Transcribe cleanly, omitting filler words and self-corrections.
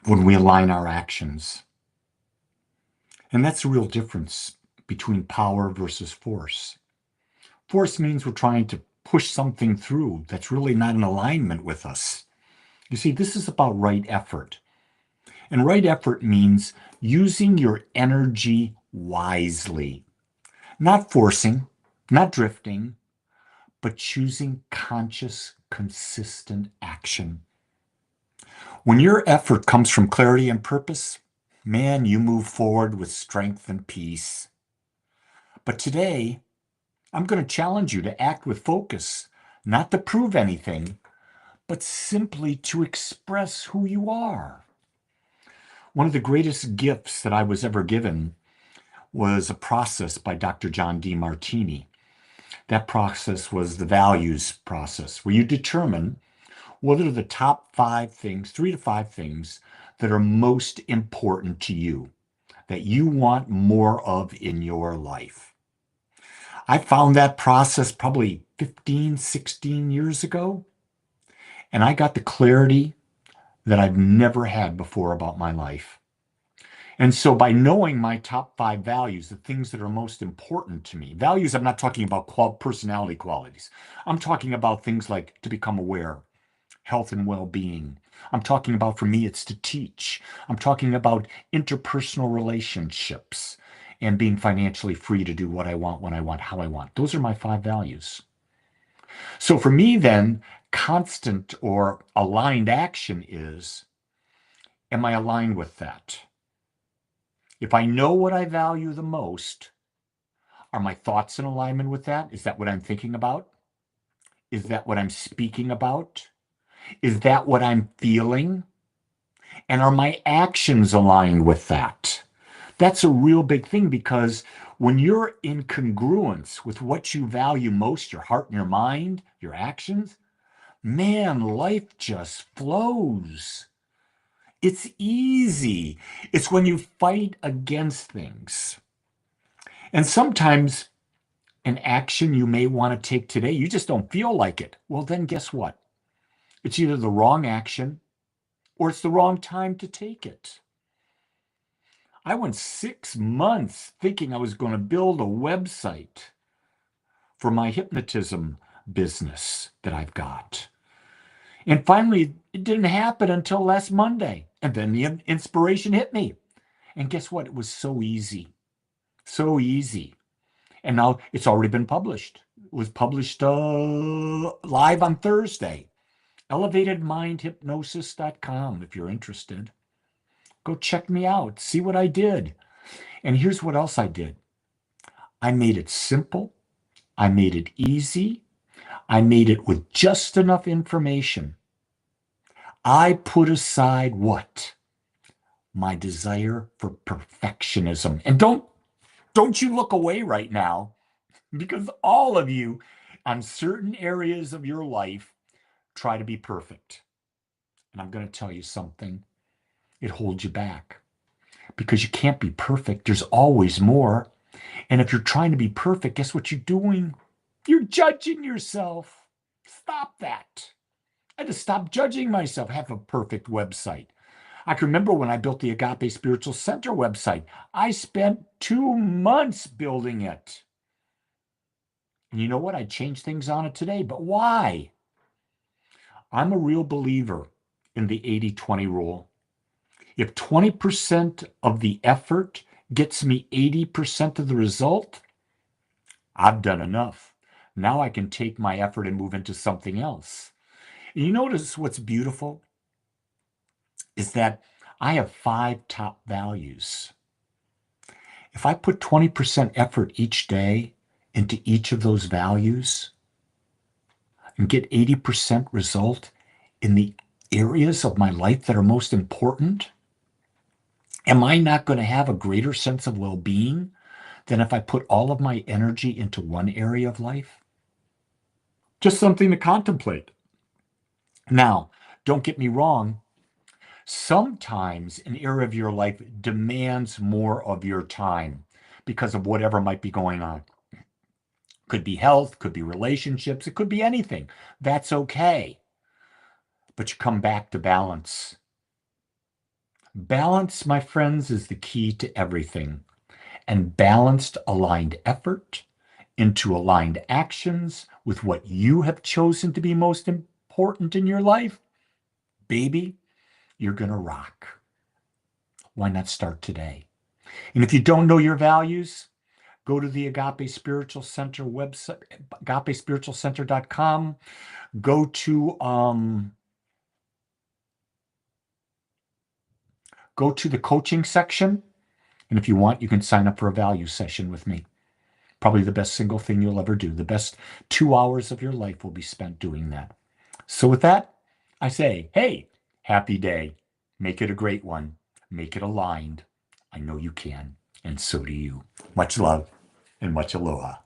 when we align our actions. And that's the real difference between power versus force. Force means we're trying to push something through that's really not in alignment with us. You see, this is about right effort. And right effort means using your energy wisely, not forcing, not drifting, but choosing conscious, consistent action. When your effort comes from clarity and purpose, man, you move forward with strength and peace. But today, I'm going to challenge you to act with focus, not to prove anything, but simply to express who you are. One of the greatest gifts that I was ever given was a process by Dr. John D. Martini. That process was the values process, where you determine what are the top 5 things, 3 to 5 things that are most important to you, that you want more of in your life. I found that process probably 15, 16 years ago, and I got the clarity that I've never had before about my life. And so by knowing my top 5 values, the things that are most important to me, values, I'm not talking about personality qualities. I'm talking about things like to become aware, health and well-being. I'm talking about, for me, it's to teach. I'm talking about interpersonal relationships and being financially free to do what I want, when I want, how I want. Those are my 5 values. So for me, then, constant or aligned action is, am I aligned with that? If I know what I value the most, are my thoughts in alignment with that? Is that what I'm thinking about? Is that what I'm speaking about? Is that what I'm feeling? And are my actions aligned with that? That's a real big thing, because when you're in congruence with what you value most, your heart and your mind, your actions, man, life just flows. It's easy. It's when you fight against things. And sometimes an action you may want to take today, you just don't feel like it. Well, then guess what? It's either the wrong action or it's the wrong time to take it. I went 6 months thinking I was going to build a website for my hypnotism business that I've got. And finally, it didn't happen until last Monday. And then the inspiration hit me. And guess what? It was so easy. So easy. And now it's already been published. It was published live on Thursday. ElevatedMindHypnosis.com if you're interested. Go check me out. See what I did. And here's what else I did. I made it simple. I made it easy. I made it with just enough information. I put aside what? My desire for perfectionism. And don't you look away right now, because all of you on certain areas of your life try to be perfect. And I'm going to tell you something. It holds you back, because you can't be perfect. There's always more. And if you're trying to be perfect, guess what you're doing? You're judging yourself. Stop that. I had to stop judging myself. I have a perfect website. I can remember when I built the Agape Spiritual Center website. I spent 2 months building it. And you know what? I changed things on it today. But why? I'm a real believer in the 80-20 rule. If 20% of the effort gets me 80% of the result, I've done enough. Now I can take my effort and move into something else. And you notice what's beautiful is that I have 5 top values. If I put 20% effort each day into each of those values and get 80% result in the areas of my life that are most important, am I not going to have a greater sense of well-being than if I put all of my energy into one area of life? Just something to contemplate. Now, don't get me wrong. Sometimes an area of your life demands more of your time because of whatever might be going on. Could be health, could be relationships, it could be anything. That's okay. But you come back to balance. Balance, my friends, is the key to everything. And balanced, aligned effort into aligned actions with what you have chosen to be most important in your life, baby, you're going to rock. Why not start today? And if you don't know your values, go to the Agape Spiritual Center website, agapespiritualcenter.com. Go to the coaching section. And if you want, you can sign up for a value session with me. Probably the best single thing you'll ever do. The best 2 hours of your life will be spent doing that. So with that, I say, hey, happy day. Make it a great one. Make it aligned. I know you can. And so do you. Much love and much aloha.